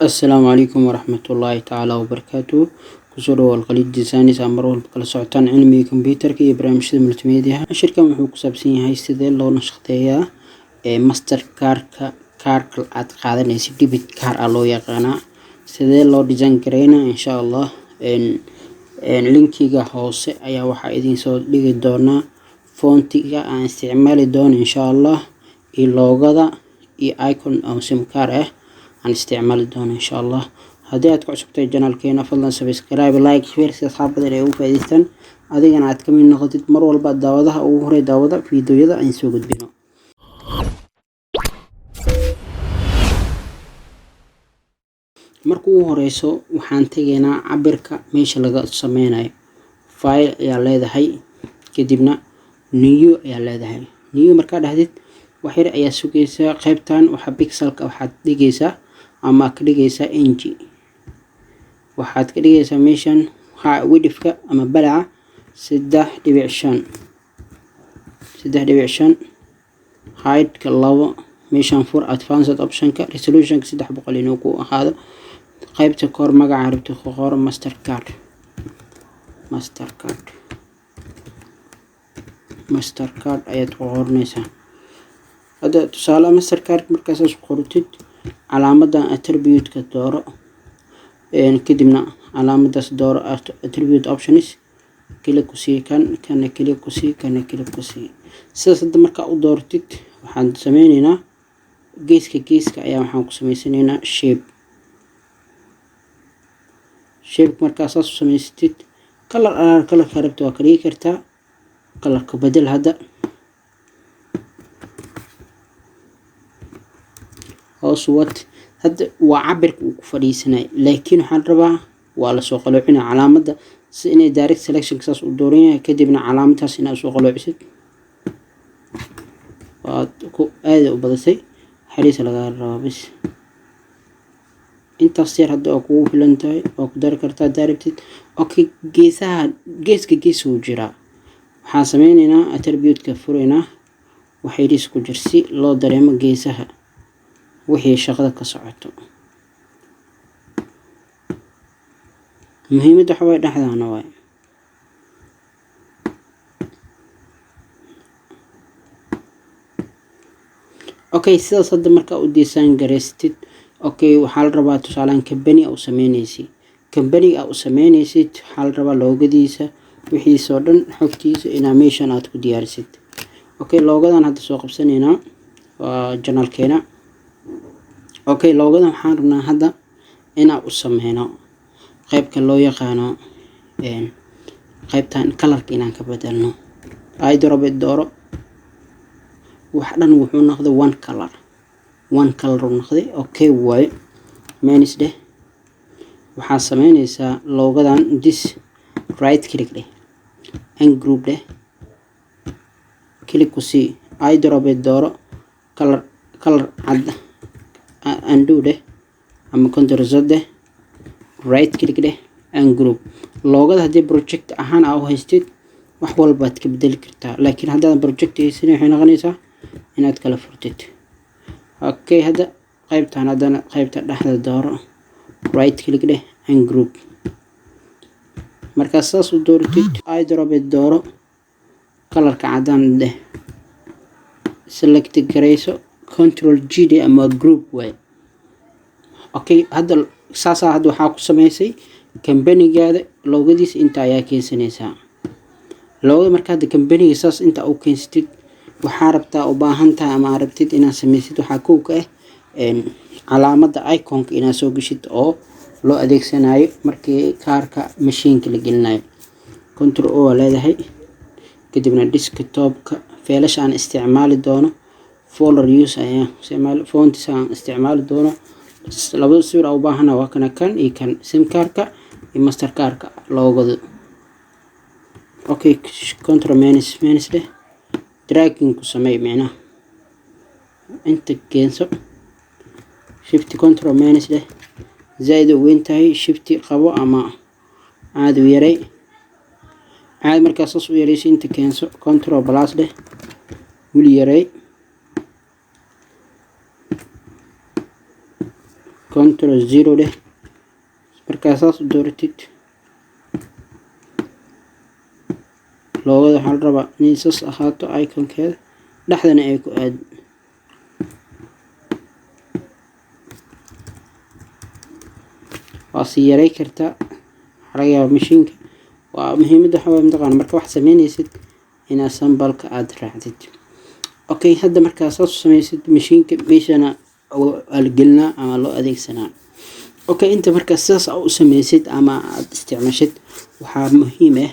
السلام عليكم ورحمة الله تعالى وبركاته. كسروا القليد ديزاين سامروا بكل سعتان علمي كمبيوتر كي برامج ملتي ميديا الشركة محو كسبسين هاي استدل لو نشخدية ماستر كارك العاد قادة نسي ديبت كار ألو يقانا استدل لو ديزاين كرينا إن شاء الله إن لينكيغا هوس أيا وحا إذين سو ليغي دونا فونتيغا عن استعمال دون إن شاء الله اللوغة ايكون أو سمكار عن استعمال دون إن شاء الله. هذه أتوقع سبتي جنال كينا فضلا سبسكرايب لايك شير أصحاب بدر يوم فايدتن هذه أنا أتكمل نقطة مرة والبعد داودها أو هري داودها فيديو يدا عن سوق بينه. مركو هريسو وحان تيجينا عبرك ميش لقى سميناي فايل يا لهذا هاي كدبنا نيو يا لهذا هاي نيو مركاد هديت وحير أي سوقيسا قيبتان وحبيكسلك أو حد دقيسا أما كدقيسا إنجي وحد كدقيسا ميشان ودفك أما بلعة 6.5 هايد كالله ميشان فور أدفانسد أوبشن كريسولوشن 6 بقولينوكو هذا قيبت كور مقع عربت خور ماستر كارد أيات خور نيسان هذا تسأل ماستر كارد مركز قرطت علامة attribute كدورة كدمنا علامة دورة attribute options كليكوسي كان كليكوسي سياسة مركز دورتت وحد سميننا جيسك أيام حنك سميسنينا shape مركز سميستت كلر خربت وكلي كرتا كلر كبدل هذا صوت هذا وعبر فريسنا لكن حنربع ولا سوق لوحنا علامة سإني دايركت سelection كساس ودورين كدبنا علامتها سإنها سوق لوحسد وكو هذا وبدسي حريص لغا الرابس انت تصير هذا أكو فلنتاي أكو داركرتا دايركت أوكي جيس وجرا حاسميننا أتربيوت كفرنا وحيريس كجرسي لو دريم جيسها وحي شغلة كسعته مهمة حواي دحدا نواي اوكي سيدا صد مركا او ديسان غريستيد اوكي وحال ربا تسالان كمباني او سمينيسيد حال ربا لوغديسا وحي سودن حوكتيسا اناميشن aad ku diyaarisid اوكي لوغدان hadda soo qabsanayna waa janaalkeena اوكي لوغدان waxaan rabnaa hadda inaan u sameeyno qaybka loo yaqaano qaybtan colorka inaan ka bedelno ay dooro wax dhan wuxuu noqday one color uu noqday okay way means de waxa sameynaysa loogadan this right click de and group de click ku si ay dooro color cad undo de ama control z de right click de and group loogada hadii project ahaan aad haystid wax walba aad ka bedeli kartaa laakiin haddii project aysan waxay noqonaysaa inaad kala furtid okay hada qaybtan hadana qaybta dhaxda dooro right click de and group marka saas u dooratid ay dooro colorka cadaan de select gareyso control G de ama group way okay hada saasa hada waxa ku sameysay company-gaada loogadiis inta ayaa keensanaysa loogada marka hada company-ga saas inta uu keensatid waxa rabtaa u baahan tahay ama rabtid inaad sameysid waxa ku ah calaamada icon-ka inaad soo gashid oo loo adeegsanayo markii kaarka machine-ka la gelinayo control O leedahay kadibna desktop-ka failasha aan isticmaali doono folder use ayaa fonts aan isticmaali doono labada sawir u baahana waa kan iyo kan sim card-ka iyo master card-ka loogada okay control minus de dragging ku sameey macna inta keenso shift control minus de zaid weyn tahay shift qabo ama aad u yaray aad markaas soo yaraysi inta keenso control plus de wili yaray control 0 leh markaa saas u dooratid loogada waxaa la rabaa inay saas ahaato iconkeeda dhexdana ay ku aad waa sii yaray kartaa waxaa laga yaabaa mashiinka waa muhiimadda waxaa waaye mataqaana marka wax sameynaysid inaad sambalka aad raacdid okay hadda markaa saas u sameysid mashiinka meeshana waa la gelinaa ama loo adeegsanaa okay inta markaa saas u sameysid ama aad isticmaashid waxaa muhiim ah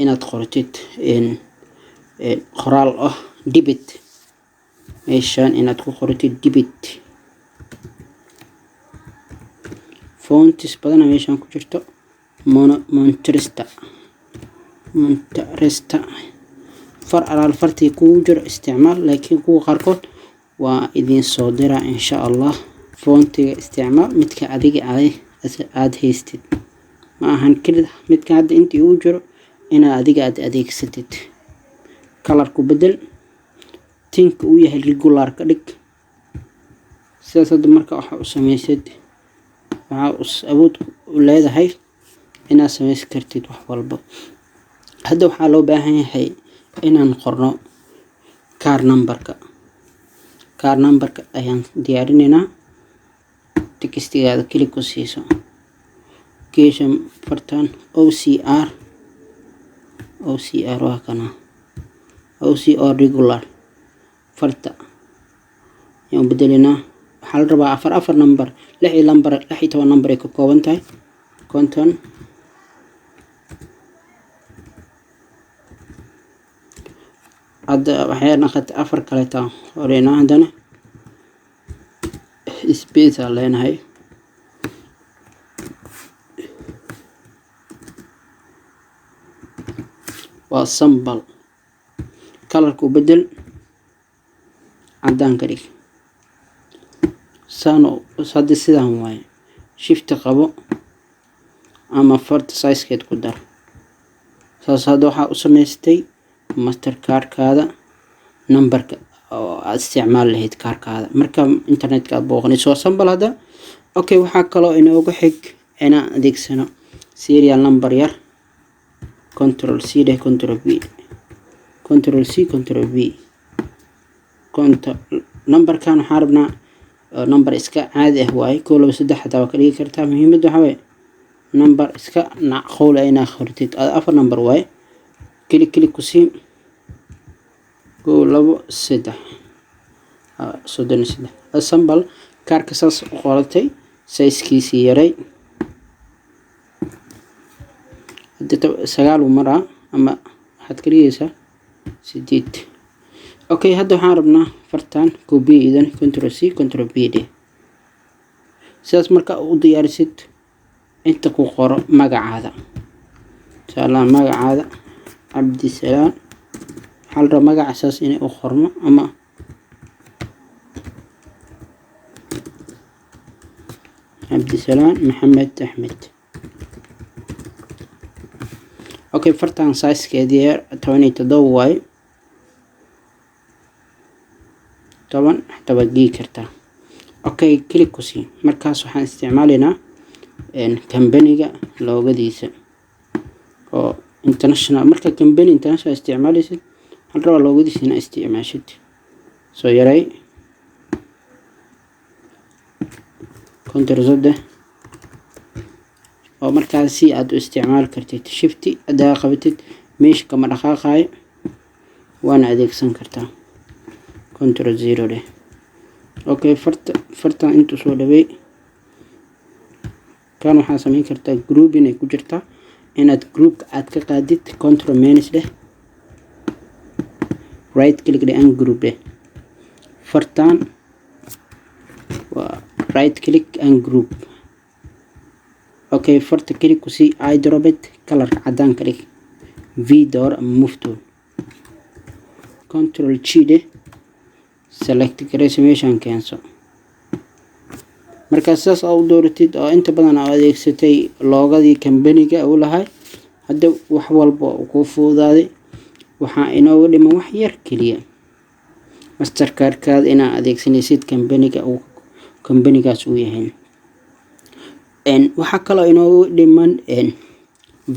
inaad qoratid qoraal ah debit meeshaan inaad ku qoratid debit fonts badan meeshaan ku jirto Monterista far alaal fartii kugu jiro isticmaal laakiin kuwa qaarkood waa idin soo diraa insha Allah fontiga isticmaal midka adiga aad haystid ma ahan kelida midka hadda intii uu jiro inaad adiga aad adeegsatid kalarku bedel tinka uu yahay regular ka dhig sidaas hadda marka waxa u sameysid waxa awood u leedahay inaad sameys kartid wax walba hadda waxaa loo baahan yahay inaan qorno car numberka ayaan diyaarinaynaa textigaada click ku siiso location fartan OCR waa kana OCR regular farta ayaan bedelinaa waxaa la rabaa afar number 16 number ay ka kooban tahay konton hadda waxay noqotay afar kale taa horeyna hadana space aan leenahay waa symbol kalarku bedel cadaan ka dhig sano hadda sidaan waaye shift qabo ama font size-keed ku dar saas hadda waxaa u samaystay mastercard-kaada numberka oo aad isticmaal lahayd kaarkaada marka internetka aad booqanayso symbol hadda okay waxaa kaloo inoogu xig inaan adeegsano serial number yar control C dhe control V control C control V numberkan waxaan rabnaa number iska caadi ah waaye 2 2 3 hadaa ka dhigi kartaa muhiimaddu waxa waaye number iska macquul ah inaad qortid afar number waaye click ku sii 2 2 3 3 symbol kaarka saas u qoratay size-kiisa yaray hadda 9 maraa ama waxaad ka dhigaysaa 8 okay hadda waxaan rabnaa fartan copy idan control C control V dhe sidaas marka u diyaarisid inta ku qoro magacaada salaam magacaada Cabdisalaam hal ra magac asaas inay u qormo ama Cabdisalaam Maxamed Axmed okay fartan size-keedii 17 waaye 10 حتى بقي كرتا اوكي كليك كسي markaas waxaan isticmaalaynaa company-ga loogadiisa oo international marka company international isticmaalaysid hal raba loogadiisa inaad isticmaashid soo yaray control Z oo markaas si aad u isticmaal kartid shift adaa qabatid meesha kama dhaqaaqayo waana adeegsan kartaa control 0 leh okay fartan inta soo dhaweey kan waxaa sameyn kartaa group inay ku jirtaa inaad group aad ka qaadid control minus leh right click dhe and group leh fartan waa right click and group okay farta click ku sii I drop it color cadaan ka dhig V door move tool control G dhe select creation cancel marka saas oo dooratid oo inta badan aad adeegsatay loogadii company-ga uu lahay hadda wax walba ku fududaaday waxa inoo dhiman wax yar kaliya mastercard-kaad inaad adeegsanaysid company-ga uu company-gaas uu yahay waxaa kaloo inoogu dhiman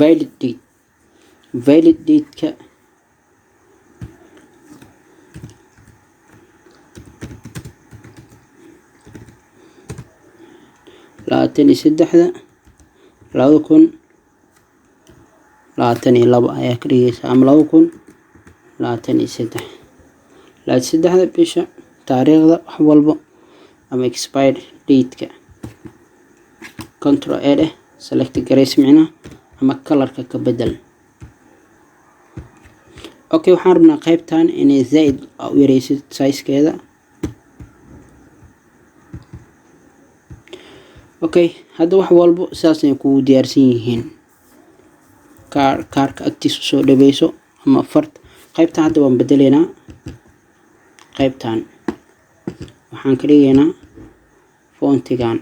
valid date. valid date-ka labaatan iyo saddexda 2022 ayaa ka dhigaysa ama 2023 bisha taariikhda wax walba ama expired date-ka control A select garays micna ama color-ka ka bedel. okay waxaan rabnaa qaybtan inay zaid u yareysid size-keeda. okay hadda wax walba saas ay ku diyaarsan yihiin. kaarka agtiisa soo dhaweyso ama fart. qaybtan hadda waan bedeleynaa. qaybtan waxaan ka dhigaynaa fontigan,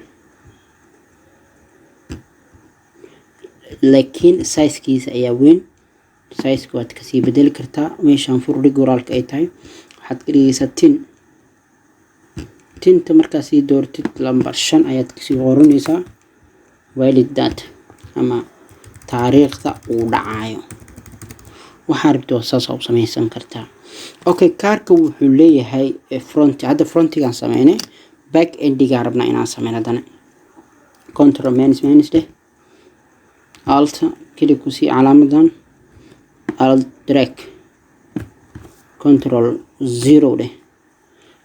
laakiin size-kiisa ayaa weyn. size-ka waad kasii bedeli kartaa. meeshaan fur rigoralka ay tahay waxaad ka dhigaysaa 10. tinta markaa sii doortid lambar 5 ayaad kasii qoranaysaa valid date ama taariikhda uu dhacayo. waxaa rabto saas u samaysan kartaa. okay kaarka wuxuu leeyahay front. hadda frontigan sameynay. back endiga rabnaa inaan sameyno hadana. control minus deh alt kili ku sii calaamadan alt drag control 0 deh.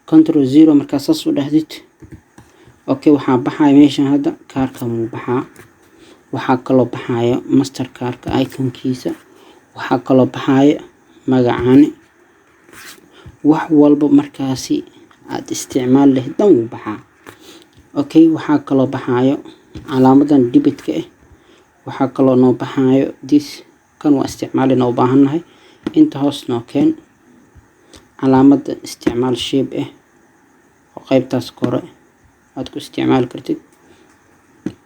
control 0 markaa saas u dhahdid. okay waxaa baxaya meeshan hadda kaarka muu baxaa. waxaa kaloo baxaya master kaarka iconkiisa. waxaa kaloo baxaya magacaani. wax walba markaasi aad isticmaal leh dan u baxaa. okay waxaa kaloo baxayo calaamadan debit-ka waxaa kaloo noo baxayo this kan waa isticmaalina u baahannahay. inta hoos noo keen calaamada isticmaal shape oo qaybtaas kore aad ku isticmaali kartid.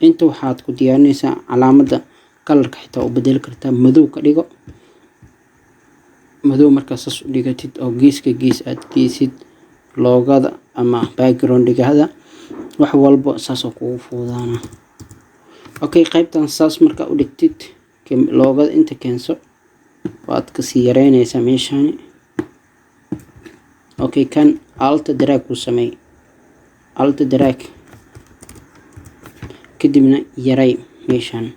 inta waxaad ku diyaarinaysaa calaamada colorka xitaa u bedeli kartaa. madow ka dhigo. madow markaas saas u dhigatid oo geeska gees aad geesid loogada ama background-gada wax walba saas oo kugu fuudaana. okay qaybtan saas markaa u dhigtid loogada inta keenso waad kasii yareynaysaa meeshaani. okay kan alt drag ku sameey. alt drag kadibna yaray meeshaan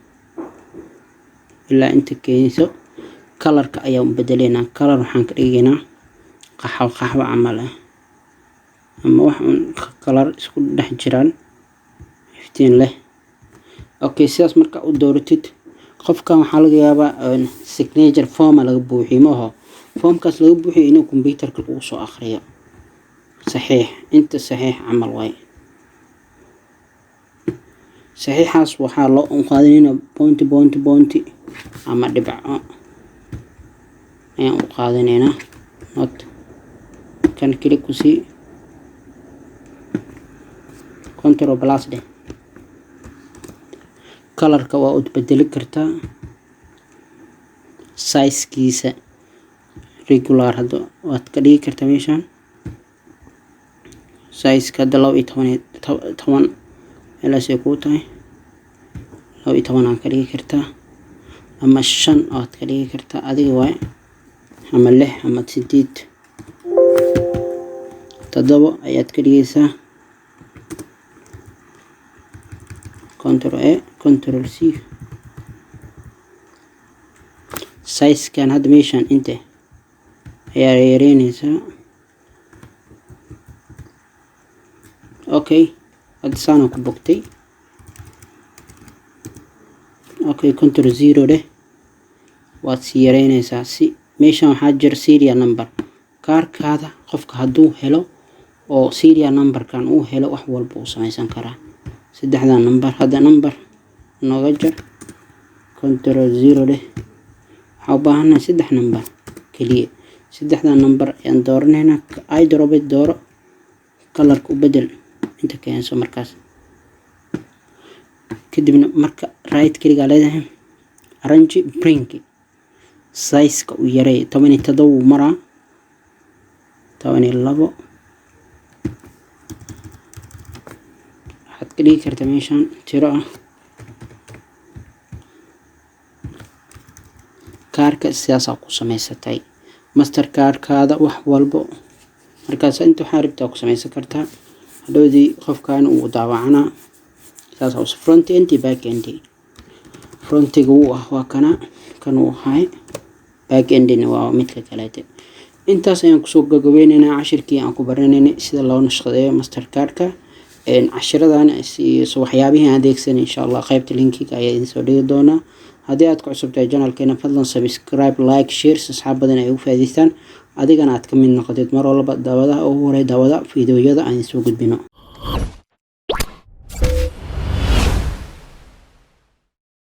ilaa inta keenso. color-ka ayaan bedeleynaa. color waxaan ka dhigaynaa qaxwo camal ama wax color isku dhex jiraan iftiin leh. okay sidaas markaa u dooratid qofkan waxaa laga yaabaa signature form laga buuxiyo maaho. formkaas laga buuxiyo inuu computerka uu soo akhriyo saxiix. inta saxiix camal way. saxiixaas waxaa loo qaadanaynaa point ama dhibco ayaan u qaadanaynaa. not kan kili ku sii control plus deh. color-ka waa u bedeli kartaa. size-kiisa regular hadda waad ka dhigi kartaa meeshaan. size-ka hadda 12 ilaasay kuu tahay 12 aan ka dhigi kartaa ama 5 aad ka dhigi kartaa adiga waay ama 6 ama 8 7 ayaad ka dhigaysaa. control A control C. size-kan hadda meeshaan inta ayaa yareynaysaa. okay hadda saana ku bogtay. okay control 0 deh waad sii yareynaysaa. si meeshaan waxaa jira serial number. kaarkaada qofka hadduu helo oo serial numberkan uu helo wax walba uu samaysan karaa. saddexda number hadda number nooga jar. control 0 deh waxaa u baahannahay 3 number keliya. saddexda number ayaan dooranaynaa. ay drobed dooro. color-ka u bedel inta keenso markaas. kadibna marka right kaligaa leedahay arrange bring size-ka u yaray 17 wuu maraa 12 waxaad ka dhigi kartaa meeshaan tiro kaarka sidaas ku samaysatay mastercard-kaada wax walbo markaas inta waxaa rabtaa ku samaysan kartaa hadhowdii qofkan uu daawacana sidaas oo front end iyo back end frontiga waa kana kan uu hay back end waa midka kale intaas ayaan kusoo gabagabeynaynaa cashirkii aan ku baranaynay sida loo nashqadeeyo mastercard-ka cashiradan iyo waxyaabihii aan adeegsanay insha Allah qaybta linkiga ayaa idin soo dhigi doonaa haddii aad ku cusub tahay channelkeena fadlan subscribe like share asxaab badan ay u faa'iideystaan adigana aad ka mid noqotid mar walba daawada ugu horay daawada fiidiyoyada aan soo gudbino